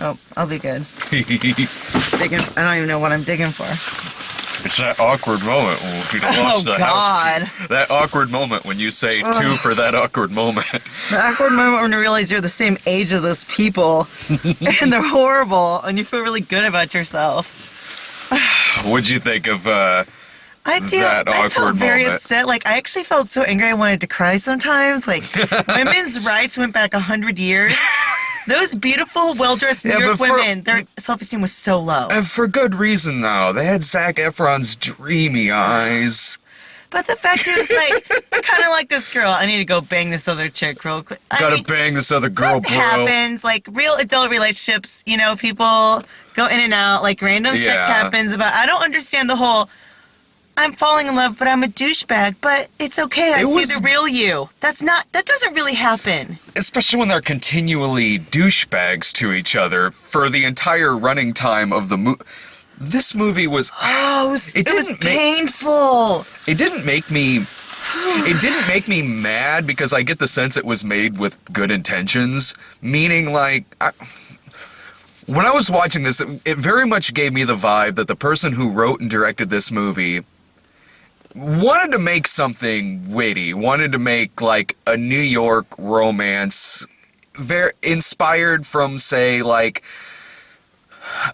Oh, I'll be good. Just digging. I don't even know what I'm digging for. It's that awkward moment when you lost the God. house. That awkward moment when you say two for that awkward moment. The awkward moment when you realize you're the same age as those people, and they're horrible, and you feel really good about yourself. What'd you think of I felt very moment? upset. Like, I actually felt so angry I wanted to cry sometimes. Like, women's rights went back 100 years. Those beautiful, well-dressed New York women, their self-esteem was so low. And for good reason, though. They had Zac Efron's dreamy eyes. But the fact is, like, I kind of like this girl. I need to go bang this other chick real quick. Gotta bang this other girl, that bro. happens. Like, real adult relationships, you know, people go in and out. Like, random sex happens. But I don't understand the whole... I'm falling in love, but I'm a douchebag. But it's okay. I see the real you. That doesn't really happen. Especially when they're continually douchebags to each other for the entire running time of the movie. This movie was... Oh, it was painful. It didn't make me... It didn't make me mad because I get the sense it was made with good intentions. Meaning, like... when I was watching this, it very much gave me the vibe that the person who wrote and directed this movie wanted to make something witty, wanted to make, like, a New York romance, very inspired from, say, like,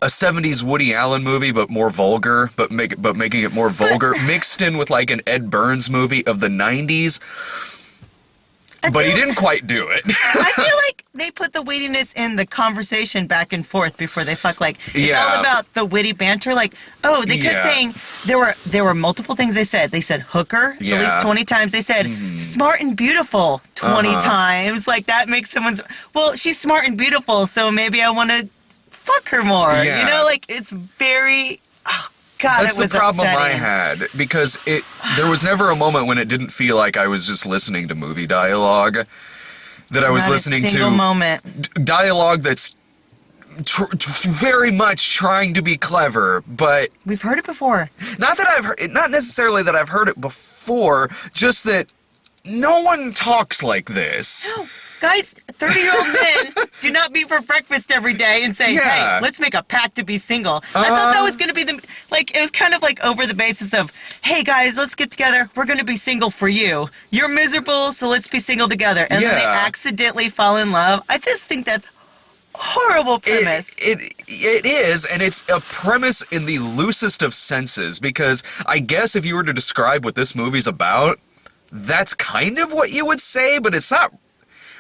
a 70s Woody Allen movie, but more vulgar, but making it more vulgar, mixed in with, like, an Ed Burns movie of the 90s. But he didn't quite do it. I feel like they put the wittiness in the conversation back and forth before they fuck. Like, it's all about the witty banter. Like, they kept saying, there were multiple things they said. They said hooker at least 20 times. They said smart and beautiful 20 times. Like, that makes someone's... Well, she's smart and beautiful, so maybe I want to fuck her more. Yeah. You know, like, it's very... Oh, God, that's it was the problem upsetting. I had, because there was never a moment when it didn't feel like I was just listening to movie dialogue, that I was listening to... Not a single moment. Dialogue that's very much trying to be clever, but... We've heard it before. Not necessarily that I've heard it before, just that no one talks like this. No. Guys, 30-year-old men do not meet for breakfast every day and say, hey, let's make a pact to be single. I thought that was going to be it was kind of like over the basis of, hey, guys, let's get together. We're going to be single for you. You're miserable, so let's be single together. And then they accidentally fall in love. I just think that's horrible premise. It is, and it's a premise in the loosest of senses, because I guess if you were to describe what this movie's about, that's kind of what you would say, but it's not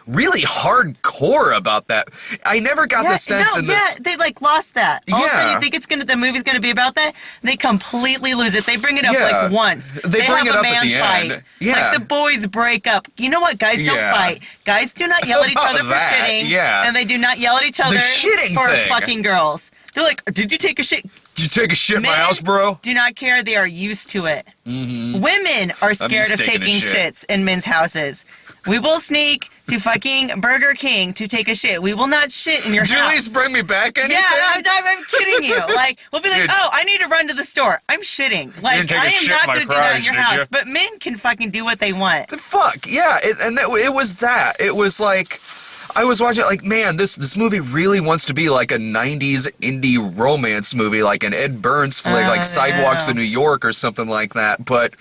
really hardcore about that. I never got the sense in this. Yeah, they like lost that. Also, you think the movie's gonna be about that? They completely lose it. They bring it up like once. They bring have it a up man at the fight. end. Yeah. Like the boys break up. You know what? Guys don't fight. Guys do not yell at each other for shitting. Yeah. And they do not yell at each other for fucking girls. They're like, did you take a shit? Did you take a shit in my house, bro? Do not care. They are used to it. Women are scared of taking shits in men's houses. We will sneak to fucking Burger King to take a shit. We will not shit in your house. Did you at least bring me back anything? Yeah, I'm kidding you. Like, we'll be like, I need to run to the store. I'm shitting. Like, I am not going to do that in your house. But men can fucking do what they want. The fuck? Yeah, it was that. It was like... I was watching it like, man, this movie really wants to be like a 90s indie romance movie, like an Ed Burns flick, like Sidewalks of New York or something like that, but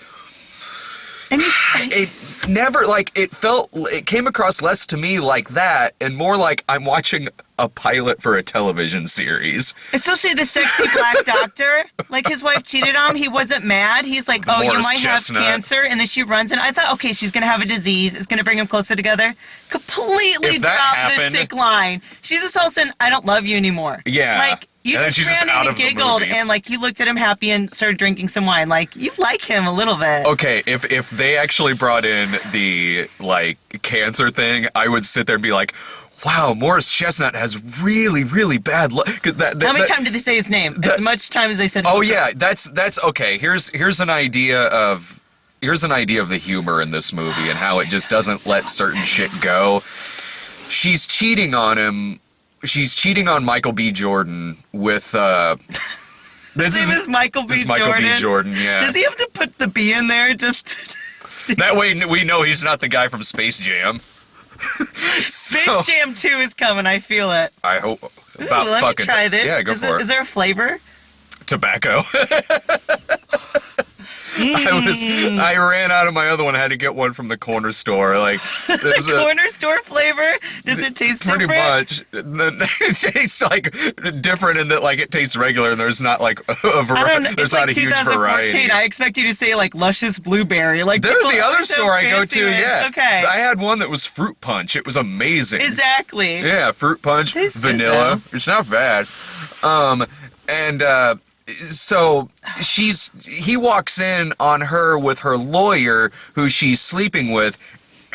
it never, like, it came across less to me like that and more like I'm watching a pilot for a television series. Especially the sexy black doctor. Like, his wife cheated on him. He wasn't mad. He's like, oh, you might have cancer. And then she runs in. I thought, okay, she's going to have a disease. It's going to bring them closer together. Completely dropped the sick line. She's just all of a sudden, I don't love you anymore. Yeah. Like, you just ran in and giggled and, like, you looked at him happy and started drinking some wine. Like, you like him a little bit. Okay, if they actually brought in the, like, cancer thing, I would sit there and be like, wow, Morris Chestnut has really, really bad luck. How many times did they say his name? As much time as they said. Oh yeah, that's okay. Here's an idea of the humor in this movie and how it just doesn't let certain shit go. She's cheating on him. She's cheating on Michael B. Jordan with. His name is Michael B. Jordan. Michael B. Jordan. Yeah. Does he have to put the B in there just? That way we know he's not the guy from Space Jam. So, Space Jam 2 is coming. I feel it. I hope. Ooh, About let fucking me try this. Yeah, go for it. Is there a flavor? Tobacco. I ran out of my other one. I had to get one from the corner store. Like there's The corner store flavor? Does it taste pretty different? much. It tastes like different in that like it tastes regular and there's not like a I don't know. variety. It's There's like not a huge 2014. variety. I expect you to say like luscious blueberry. Like There's people the are other so store I go fancy to. with- Yeah. Okay. I had one that was fruit punch. It was amazing. Exactly. Yeah, fruit punch, Tastes good, vanilla. though. It's not bad. So he walks in on her with her lawyer who she's sleeping with,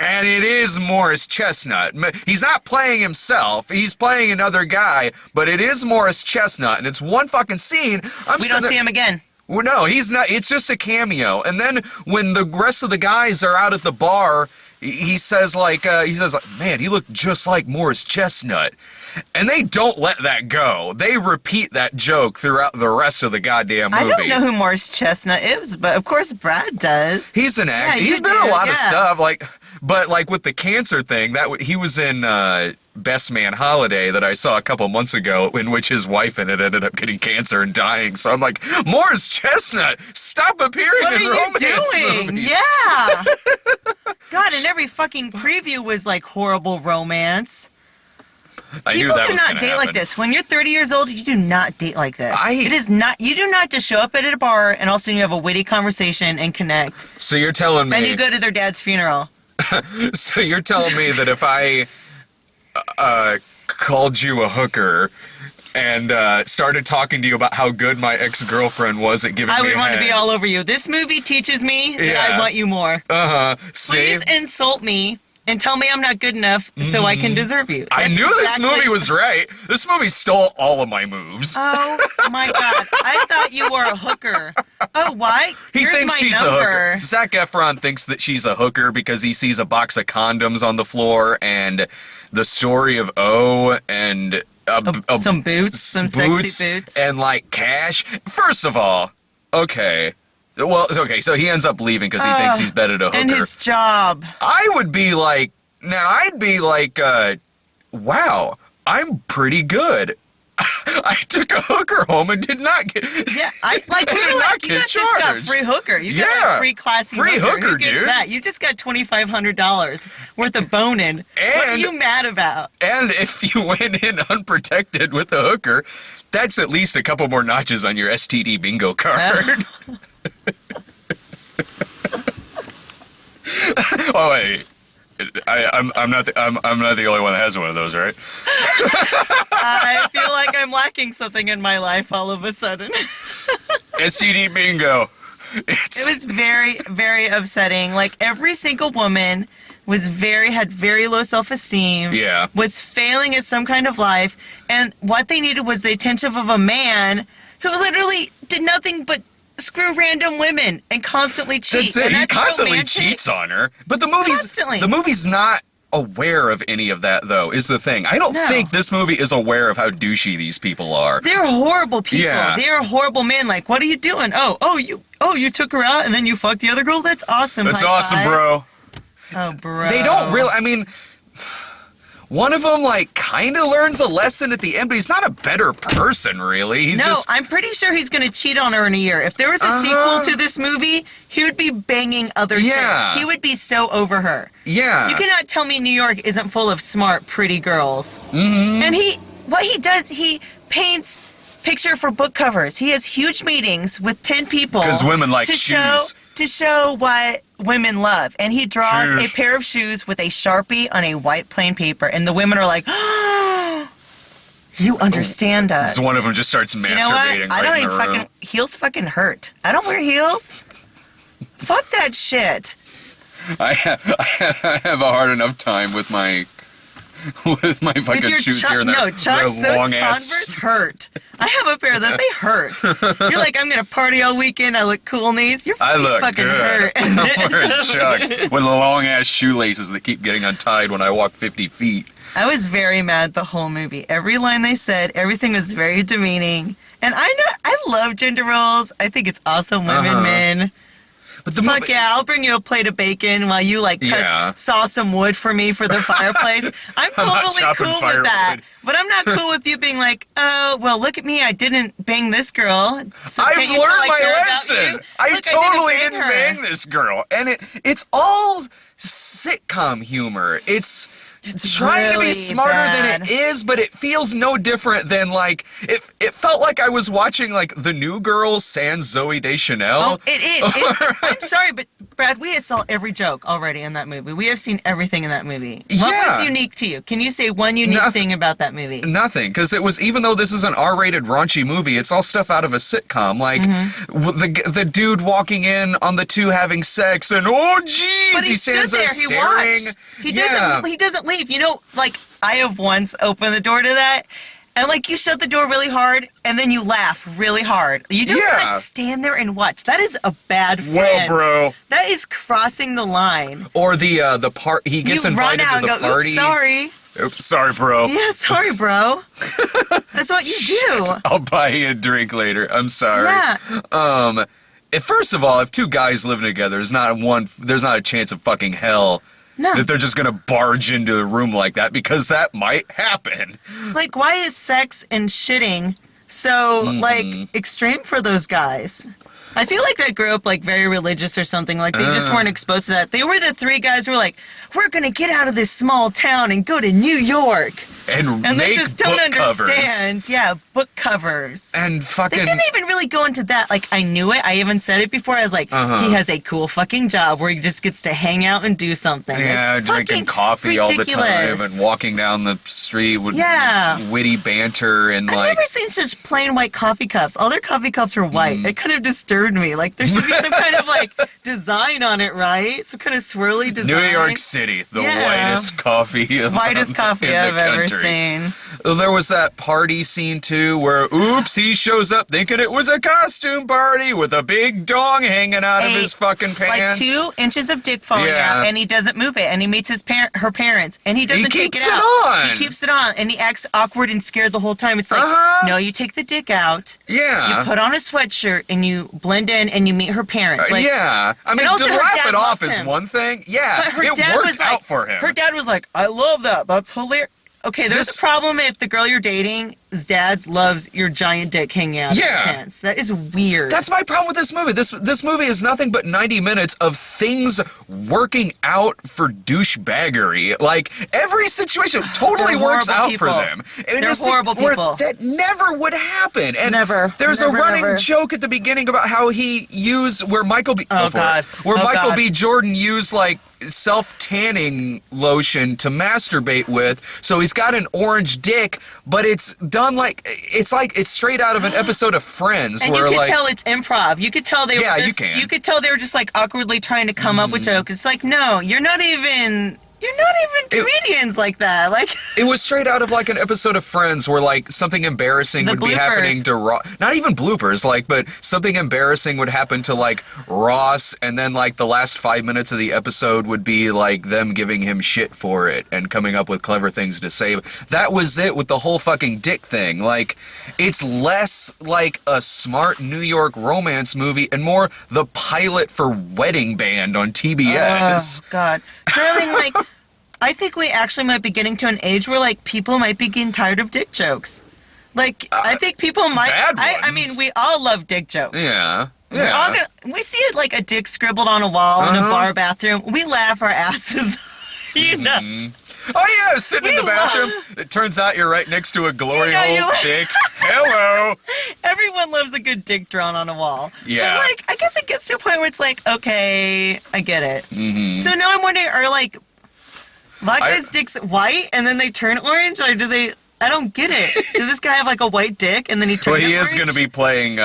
and it is Morris Chestnut. He's not playing himself, he's playing another guy, but it is Morris Chestnut, and it's one fucking scene. We don't see him again. Well, no, he's not. It's just a cameo. And then when the rest of the guys are out at the bar, he says like, man, he looked just like Morris Chestnut. And they don't let that go. They repeat that joke throughout the rest of the goddamn movie. I don't know who Morris Chestnut is, but of course Brad does. He's an actor. Yeah, you He's been in do, a lot of yeah. stuff. But with the cancer thing, he was in Best Man Holiday that I saw a couple months ago, in which his wife in it ended up getting cancer and dying. So I'm like, Morris Chestnut, stop appearing What in are you romance doing? movies. Yeah. God, and every fucking preview was like horrible romance. I knew People that do was not gonna date happen. like this. When you're 30 years old, you do not date like this. I- It is not. You do not just show up at a bar and all of a sudden you have a witty conversation and connect, So you're telling me? and you go to their dad's funeral. So you're telling me that if I called you a hooker and started talking to you about how good my ex-girlfriend was at giving I me would want to be head. all over you. This movie teaches me that Yeah. I want you more. See? Please insult me and tell me I'm not good enough so I can deserve you. I That's knew this exactly- movie was right. This movie stole all of my moves. Oh my God! I thought you were a hooker. Oh, why? He Here's thinks my she's number. a hooker. Zac Efron thinks that she's a hooker because he sees a box of condoms on the floor and the story of O and Some boots, some sexy boots. and like cash. First of all, okay. Well, okay, so he ends up leaving because he thinks he's better to hooker. And his job. I'd be like, wow, I'm pretty good. I took a hooker home and did not get. Yeah, we did were not like, you get got this got charged. free hooker. You got Yeah, a free classy free hooker, Who gets dude. that? You just got $2,500 worth of boning. What are And- you mad about? And if you went in unprotected with a hooker, that's at least a couple more notches on your STD bingo card. Oh wait, I'm not the only one that has one of those, right? I feel like I'm lacking something in my life all of a sudden. STD bingo. It was very, very upsetting. Like every single woman had very low self-esteem. Yeah. Was failing at some kind of life, and what they needed was the attention of a man who literally did nothing but screw random women and constantly cheat. That's it. And He that's constantly romantic. cheats on her. But the Constantly. movie's not aware of any of that, though, is the thing. I don't No. think this movie is aware of how douchey these people are. They're horrible people. Yeah. They're horrible men. Like, what are you doing? You took her out and then you fucked the other girl? That's awesome. That's High awesome, five. bro. Oh, bro. They don't really. I mean, one of them like kind of learns a lesson at the end, but he's not a better person, really. He's No, just. I'm pretty sure he's going to cheat on her in a year. If there was a sequel to this movie, he would be banging other Yeah. chicks. He would be so over her. Yeah. You cannot tell me New York isn't full of smart, pretty girls. Mm-hmm. And what he does, he paints picture for book covers. He has huge meetings with 10 people 'Cause women like to shoes. show what women love. And he draws Shoes. a pair of shoes with a Sharpie on a white plain paper. And the women are like, you understand us. So one of them just starts masturbating You know what? right I don't in even the room. heels fucking hurt. I don't wear heels. Fuck that shit. I have a hard enough time with my fucking With your shoes here and there. no, Chucks, Their those long Converse ass. hurt. I have a pair of those. They hurt. You're like, I'm gonna party all weekend. I look cool in these. You're I look fucking good. hurt. I'm wearing Chucks with the long ass shoelaces that keep getting untied when I walk 50 feet. I was very mad the whole movie. Every line they said, everything was very demeaning. And I love gender roles. I think it's awesome, women, Uh-huh. men. But the Fuck movie, yeah, I'll bring you a plate of bacon while you like saw some wood for me for the fireplace. I'm not totally chopping cool with that. firewood. But I'm not cool with you being like, oh, well, look at me. I didn't bang this girl. So I've can't you learned feel like my you're about lesson. you? I Look, totally bang didn't her. bang this girl, and it's all sitcom humor. It's trying to really be smarter bad. than it is, but it feels no different than like it felt like I was watching like The New Girl sans Zoe Deschanel. Oh, it is. I'm sorry, but Brad, we have saw every joke already in that movie. We have seen everything in that movie. What Yeah. was unique to you? Can you say one unique thing about that movie? Nothing, because it was, even though this is an R-rated raunchy movie, it's all stuff out of a sitcom. Like the dude walking in on the two having sex, and oh geez, But he stands stood there. there He staring. watched. He doesn't leave. You know, like I have once opened the door to that, and like you shut the door really hard, and then you laugh really hard. You don't like stand there and watch. That is a bad friend. Well, bro. That is crossing the line. Or the part he gets you invited run out to the and go, party. Oops, sorry. Oops, sorry, bro. Yeah, sorry, bro. That's what you do. I'll buy you a drink later. I'm sorry. Yeah. First of all, if two guys living together, there's not a chance of fucking hell No. that they're just gonna barge into a room like that, because that might happen. Like, why is sex and shitting so, like, extreme for those guys? I feel like they grew up, like, very religious or something. Like, they just weren't exposed to that. They were the three guys who were like, we're gonna get out of this small town and go to New York. And And they make just don't book covers. understand. Yeah, book covers. And fucking. They didn't even really go into that. Like, I knew it. I even said it before. I was like, he has a cool fucking job where he just gets to hang out and do something. Yeah, it's drinking fucking coffee all the time ridiculous. and walking down the street with Yeah. witty banter and I've like. never seen such plain white coffee cups. All their coffee cups are white. It kind of disturbed me. Like, there should be some kind of, like, design on it, right? Some kind of swirly design. New York City, the whitest coffee Whitest coffee in the I've ever country. seen. There was that party scene too where oops, he shows up thinking it was a costume party with a big dong hanging out of his fucking Like pants. 2 inches of dick falling out, and he doesn't move it, and he meets her parents, and he doesn't take keeps it it out. on. He keeps it on, and he acts awkward and scared the whole time. It's like, no, you take the dick out, Yeah. you put on a sweatshirt, and you blend in, and you meet her parents. Like, yeah. I mean, also to her laugh dad it off loved is him. one thing. Yeah. But her it dad worked was out like, for him. her dad was like, I love that. That's hilarious. Okay, there's a problem if the girl you're dating's dad loves your giant dick hanging out of your pants. That is weird. That's my problem with this movie. This movie is nothing but 90 minutes of things working out for douchebaggery. Like, every situation totally They're works horrible out for people. them. And They're it's horrible where people. That never would happen. And Never. There's Never, a running never. joke at the beginning about how he used, where Michael B. Oh, go for it. God. Where Oh, Michael God. B. Jordan used, like, self-tanning lotion to masturbate with. So he's got an orange dick, but it's done like it's straight out of an episode of Friends. And where you could like, tell it's improv. You could tell they were Yeah, just, you can. You could tell they were just like awkwardly trying to come up with jokes. It's like, no, you're not even comedians like that. Like, it was straight out of like an episode of Friends where like something embarrassing The would be bloopers. happening to Ross. Not even bloopers, like, but something embarrassing would happen to like Ross, and then like the last 5 minutes of the episode would be like them giving him shit for it and coming up with clever things to say. That was it with the whole fucking dick thing. Like, it's less like a smart New York romance movie and more the pilot for Wedding Band on TBS. oh, God. Darling, like, I think we actually might be getting to an age where, like, people might be getting tired of dick jokes. Like, I think people might. bad I mean, ones. we all love dick jokes. Yeah. We're all we see it like a dick scribbled on a wall in a bar bathroom. We laugh our asses. You know. Oh yeah, I was sitting in the We bathroom. It turns out you're right next to a glory You know, hole you- dick. Hello. Everyone loves a good dick drawn on a wall. Yeah. But, like, I guess it gets to a point where it's like, okay, I get it. Mm-hmm. So now I'm wondering, are, like, black guys' dicks white and then they turn orange? Or do they... I don't get it. Does this guy have, like, a white dick and then he turns Well, he is orange? going to be playing.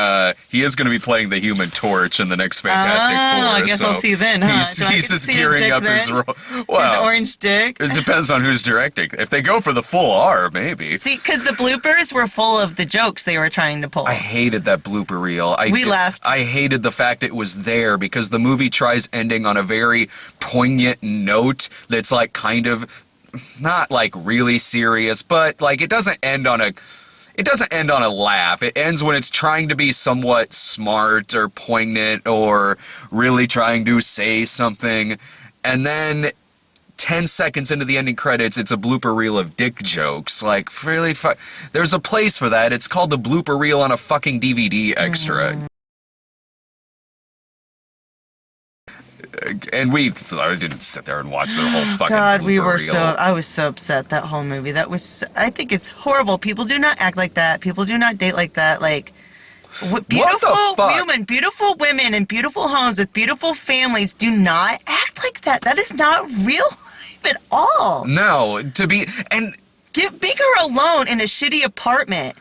He is going to be playing the Human Torch in the next Fantastic Four. I guess so I'll see then, huh? He's, Do I he's get to just see his gearing dick up his then? role. His Well, orange dick? it depends on who's directing. If they go for the full R, maybe. See, because the bloopers were full of the jokes they were trying to pull. I hated that blooper reel. We laughed. I hated the fact it was there because the movie tries ending on a very poignant note that's like kind of not like really serious, but like it doesn't end on a. it doesn't end on a laugh. It ends when it's trying to be somewhat smart or poignant or really trying to say something. And then 10 seconds into the ending credits, it's a blooper reel of dick jokes. Like, really, there's a place for that. It's called the blooper reel on a fucking DVD extra. And I didn't sit there and watch the whole fucking God, we blooper were reel. I was so upset that whole movie. I think it's horrible. People do not act like that. People do not date like that. Like, beautiful women in beautiful homes with beautiful families do not act like that. That is not real life at all. No, make her alone in a shitty apartment.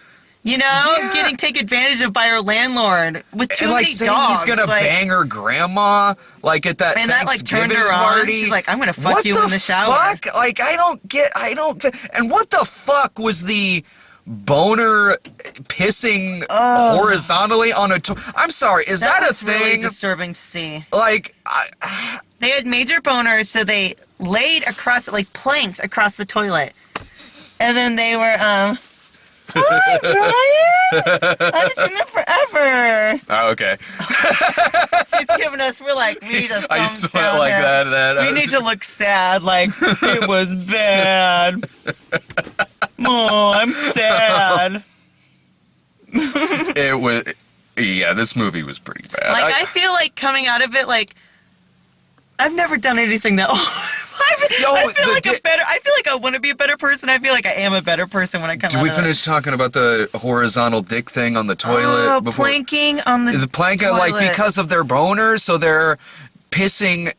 You know, getting taken advantage of by her landlord with too many saying dogs. He's gonna bang her grandma, like at that and that like turned Thanksgiving her party. on. She's like, "I'm gonna fuck you in the shower." What the fuck? Like, I don't. And what the fuck was the boner pissing horizontally on a? I'm sorry. Is that a was thing? Really disturbing to see. Like, they had major boners, so they laid across, like planked across the toilet, and then they were Hi, Brian! I've seen them forever. Oh, okay. He's giving us, we need a thumbs I just went down like there. that. We need to look sad, like, it was bad. Oh, I'm sad. It was, this movie was pretty bad. Like, I feel like coming out of it, like, I've never done anything that I feel like I want to be a better person. I feel like I am a better person when I come out of it. Did we finish talking about the horizontal dick thing on the toilet? Before? Planking on the planking, toilet. like, because of their boners, so they're pissing.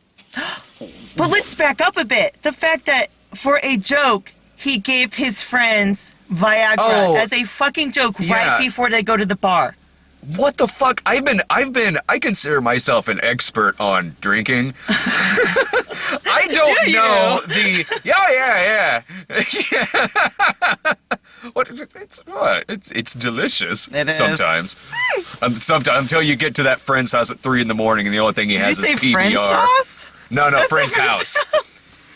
But let's back up a bit. The fact that, for a joke, he gave his friends Viagra as a fucking joke right before they go to the bar. What the fuck? I consider myself an expert on drinking. I don't know It's delicious. It is. Sometimes. Sometimes until you get to that friend's house at 3 a.m. and the only thing he has is PBR. Friend sauce? No, That's friend's house.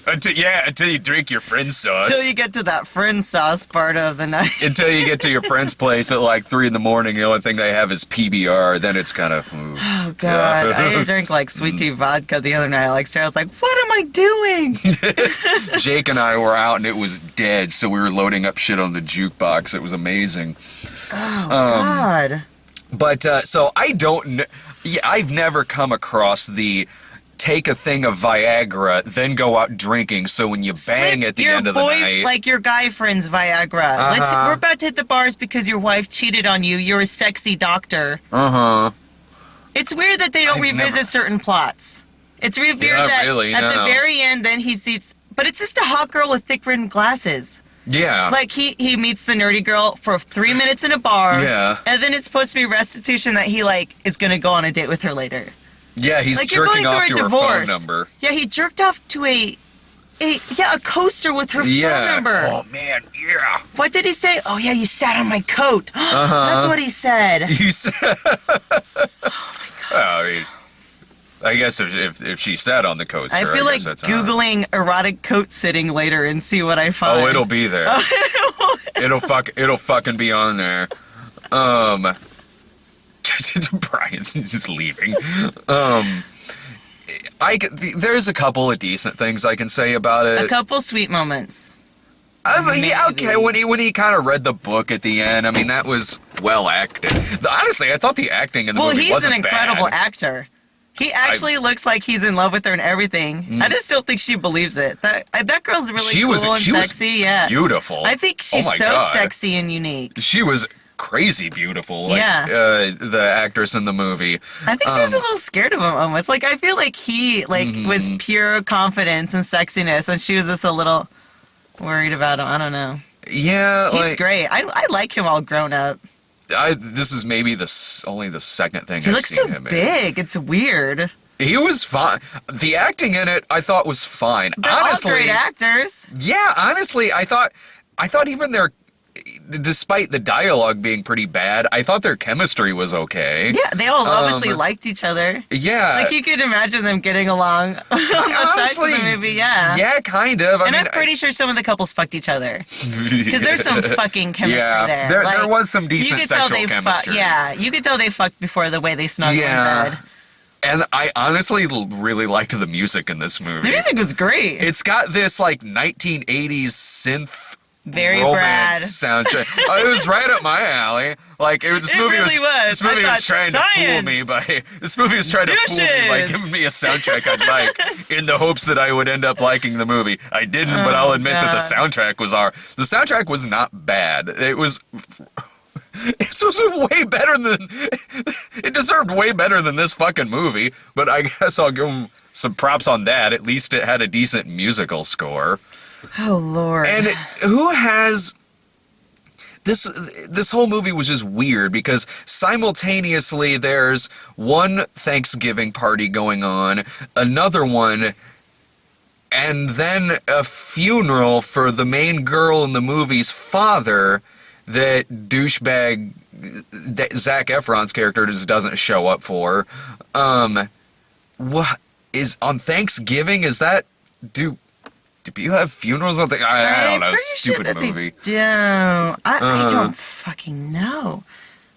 Until you drink your friend's sauce. Until you get to that friend sauce part of the night. Until you get to your friend's place at like 3 a.m. the only thing they have is PBR. Then it's kind of. Oh God! I drank like sweet tea vodka the other night. Like, I was like, "What am I doing?" Jake and I were out and it was dead, so we were loading up shit on the jukebox. It was amazing. Oh God! But so I don't. I've never come across the. Take a thing of Viagra, then go out drinking. So when you bang at the end of the night, like your guy friend's Viagra. We're about to hit the bars because your wife cheated on you. You're a sexy doctor. It's weird that they don't revisit certain plots. It's weird that at the very end, then he sees. But it's just a hot girl with thick rimmed glasses. Yeah. Like he meets the nerdy girl for 3 minutes in a bar. Yeah. And then it's supposed to be restitution that he is gonna go on a date with her later. Yeah, he's jerking off to her phone number. Yeah, he jerked off to a coaster with her phone number. Oh man, yeah. What did he say? Oh yeah, you sat on my coat. That's what he said. You said. Oh my God. I guess if she sat on the coaster, I feel like that's Googling erotic coat sitting later and see what I find. Oh, it'll be there. It'll fucking be on there. Brian's just leaving. There's a couple of decent things I can say about it. A couple sweet moments. Yeah, okay. When he kind of read the book at the end, I mean that was well acted. Honestly, I thought the acting in the movie wasn't bad. Well, he's an incredible actor. He actually looks like he's in love with her and everything. I just don't think she believes it. That girl's really cool and sexy. Was beautiful. I think she's sexy and unique. She was crazy beautiful. The actress in the movie. I think she was a little scared of him almost. Like I feel like he was pure confidence and sexiness, and she was just a little worried about him. I don't know. Yeah, he's great. I like him all grown up. This is maybe only the second thing I've seen him in. He looks so big. It's weird. He was fine. The acting in it, I thought, was fine. They're honestly, all great actors. Yeah, honestly, I thought even despite the dialogue being pretty bad, I thought their chemistry was okay. Yeah, they all obviously liked each other. Yeah. Like, you could imagine them getting along on the sides of the movie, yeah. Yeah, kind of. I'm pretty sure some of the couples fucked each other. Because there's some fucking chemistry there. There was some decent sexual chemistry. You could tell they fucked before the way they snuggled in bed. And I honestly really liked the music in this movie. The music was great. It's got this, like, 1980s synth very romance Brad soundtrack. It was right up my alley. Like, this movie was trying to fool me by giving me a soundtrack I'd like in the hopes that I would end up liking the movie. I didn't, but I'll admit that the soundtrack was The soundtrack was not bad. It was way better than it deserved way better than this fucking movie, but I guess I'll give them some props on that. At least it had a decent musical score. Oh Lord. And who has this whole movie was just weird because simultaneously there's one Thanksgiving party going on, another one, and then a funeral for the main girl in the movie's father that douchebag Zac Efron's character just doesn't show up for. What is on Thanksgiving? Is that do you have funerals on I don't know. Stupid sure movie. I don't fucking know.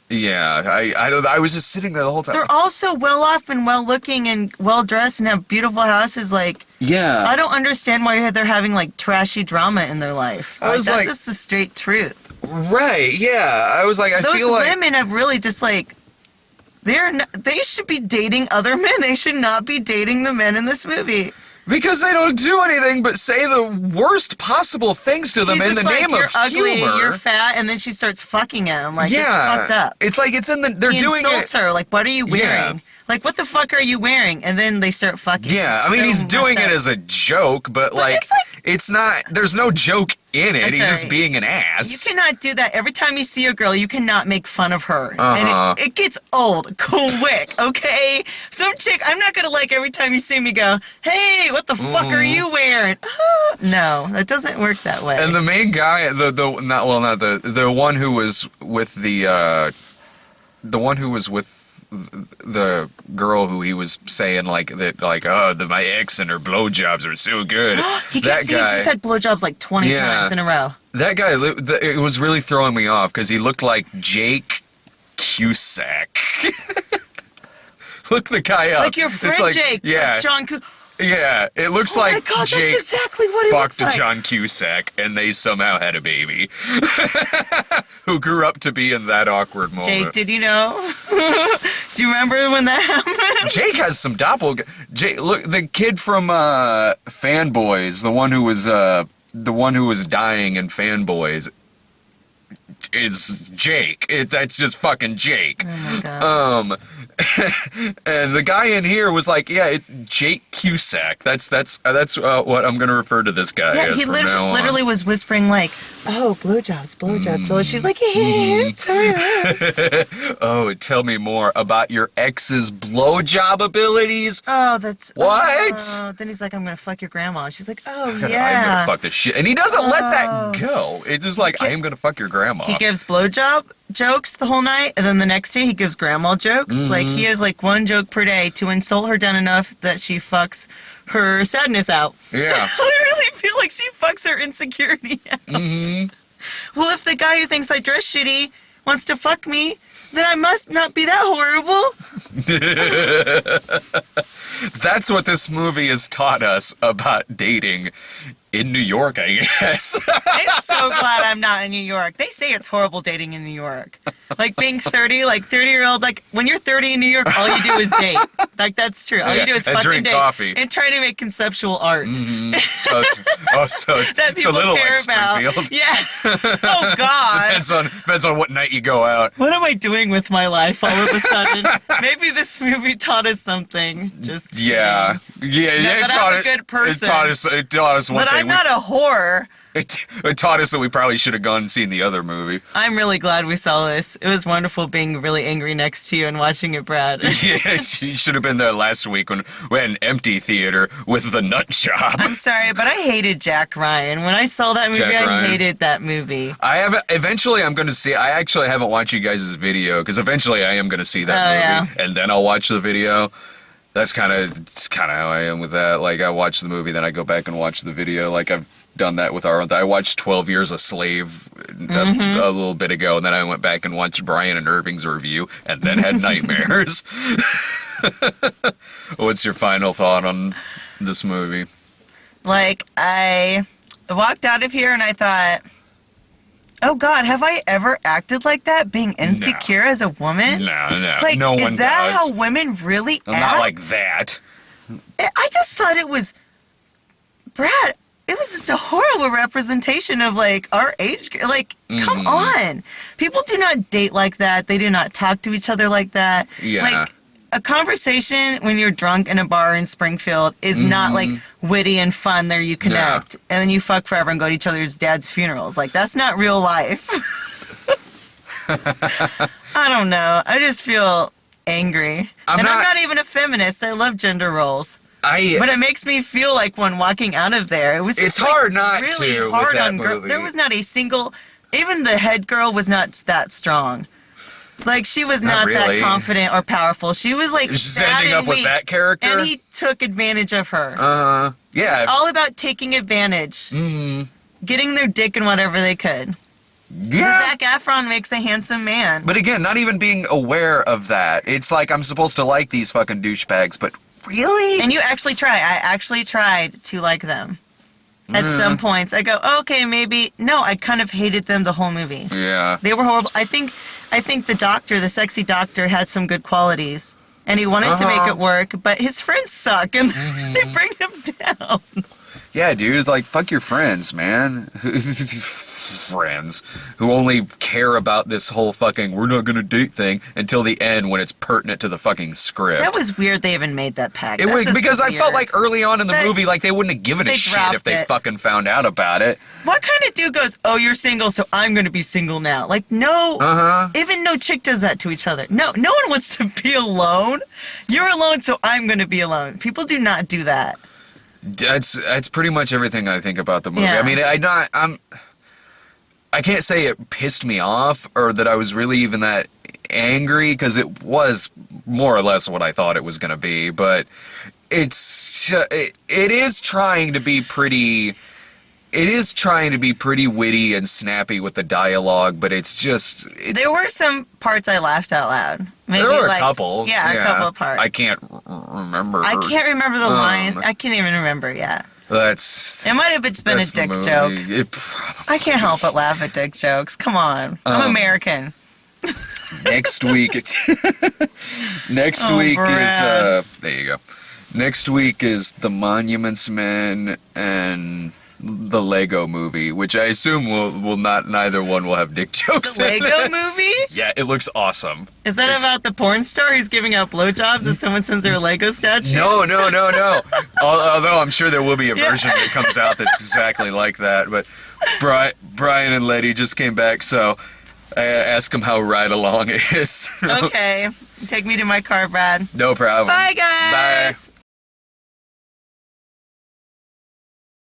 Yeah, I was just sitting there the whole time. They're all so well off and well looking and well dressed and have beautiful houses. Like, yeah, I don't understand why they're having like trashy drama in their life. That's just the straight truth. Right? Yeah, I was like, Those feel like women have really just like they should be dating other men. They should not be dating the men in this movie. Because they don't do anything but say the worst possible things to them in the name of you're ugly, humor. You're fat, and then she starts fucking him. Like, it's fucked up. It's like it's in the. They're doing it. He insults her. Like, what are you wearing? Yeah. Like, what the fuck are you wearing? And then they start fucking. Yeah, I mean, he's doing it as a joke, but like, it's not. There's no joke in it. He's just being an ass. You cannot do that. Every time you see a girl, you cannot make fun of her. And it gets old quick, okay? Some chick, I'm not going to like every time you see me go, hey, what the fuck are you wearing? No, that doesn't work that way. And the main guy, the one who was with the one who was with the girl who he was saying my ex and her blowjobs are so good. He said blowjobs like 20 times in a row. That guy, it was really throwing me off because he looked like Jake Cusack. Look the guy up. Like your friend Jake. Yeah. John Yeah, it looks like God, Jake that's exactly what he fucked looks like. John Cusack, and they somehow had a baby who grew up to be in that awkward moment. Jake, did you know? Do you remember when that happened? Jake has some doppelganger. Jake, look, the kid from Fanboys, the one who was dying in Fanboys, is Jake. That's just fucking Jake. Oh my God. And the guy in here was like, yeah, it's Jake Cusack. That's what I'm gonna refer to this guy. Yeah, he literally was whispering like, "Oh, blowjobs." So she's like, "Yeah, tell me." Oh, tell me more about your ex's blowjob abilities. Oh, that's what? Then he's like, "I'm gonna fuck your grandma." She's like, "Oh yeah." I'm gonna fuck this shit, and he doesn't let that go. It's just like, I am gonna fuck your grandma. He gives blowjob jokes the whole night, and then the next day he gives grandma jokes. Like, he has like one joke per day to insult her down enough that she fucks her sadness out. Yeah. I really feel like she fucks her insecurity out. Well, if the guy who thinks I dress shitty wants to fuck me, then I must not be that horrible. That's what this movie has taught us about dating in New York, I guess. I'm so glad I'm not in New York. They say it's horrible dating in New York. Like being 30, like 30-year-old, like when you're 30 in New York, all you do is date. Like that's true. All you do is and fucking drink date coffee and try to make conceptual art. So that people it's a little care like about. Springfield. Yeah. Oh God. Depends on what night you go out. What am I doing with my life all of a sudden? Maybe this movie taught us something. Just yeah. that I'm a good person. It taught us one but thing. I'm not a whore. It taught us that we probably should have gone and seen the other movie. I'm really glad we saw this. It was wonderful being really angry next to you and watching it, Brad. Yeah, you should have been there last week when we had an empty theater with the nut job. I'm sorry, but I hated Jack Ryan. When I saw that movie, I hated that movie. Eventually, I'm going to see. I actually haven't watched you guys' video because eventually I am going to see that movie, and then I'll watch the video. It's kind of how I am with that. Like, I watch the movie, then I go back and watch the video. Like, I've done that with I watched 12 Years a Slave a little bit ago, and then I went back and watched Brian and Irving's review, and then had nightmares. What's your final thought on this movie? Like, I walked out of here and I thought, oh God, have I ever acted like that? Being insecure as a woman? No. Like, no one is that does. how women really act? Not like that. I just thought it was, Brad, it was just a horrible representation of, like, our age. Like, come on. People do not date like that. They do not talk to each other like that. Yeah. Like, a conversation when you're drunk in a bar in Springfield is not, like, witty and fun. There you connect. And then you fuck forever and go to each other's dad's funerals. Like, that's not real life. I don't know. I just feel angry. I'm not even a feminist. I love gender roles. But it makes me feel like when walking out of there, it was just, it's hard not really to hard with that on girls. movie. There was not a single, even the head girl was not that strong. Like, she was not really. that confident or powerful. She was like Just sad ending and up with weak, that character? and he took advantage of her. Yeah. It's all about taking advantage, getting their dick in whatever they could. Yeah. Zac Efron makes a handsome man. But again, not even being aware of that. It's like I'm supposed to like these fucking douchebags, but really? And you actually try. I actually tried to like them. At some points, I go, okay, maybe. No, I kind of hated them the whole movie. Yeah. They were horrible. I think the doctor, the sexy doctor, had some good qualities, and he wanted to make it work. But his friends suck, and they bring him down. Yeah, dude, it's like, fuck your friends, man. Friends who only care about this whole fucking we're not gonna date thing until the end when it's pertinent to the fucking script. That was weird they even made that pact. It was because I felt like early on in the movie, like they wouldn't have given a shit if they fucking found out about it. What kind of dude goes, oh, you're single, so I'm gonna be single now? Like, no, even no chick does that to each other. No one wants to be alone. You're alone, so I'm gonna be alone. People do not do that. That's pretty much everything I think about the movie. Yeah. I mean, I can't say it pissed me off or that I was really even that angry because it was more or less what I thought it was going to be. But it is trying to be pretty. It is trying to be pretty witty and snappy with the dialogue, but it's just. There were some parts I laughed out loud. Maybe there were like, a couple. Yeah, a couple of parts. I can't remember. I can't remember the line. I can't even remember yet. It might have been a dick joke. I can't help but laugh at dick jokes. Come on. I'm American. Next week next week Brad. is there you go. Next week is The Monuments Men and the Lego Movie, which I assume neither one will have dick jokes. The Lego in it. Movie? Yeah, it looks awesome. Is that about the porn star who's giving out blowjobs as someone sends her a Lego statue? No. Although I'm sure there will be a version that comes out that's exactly like that. But Brian and Letty just came back, so I asked them how Ride Along is. Okay. Take me to my car, Brad. No problem. Bye, guys. Bye.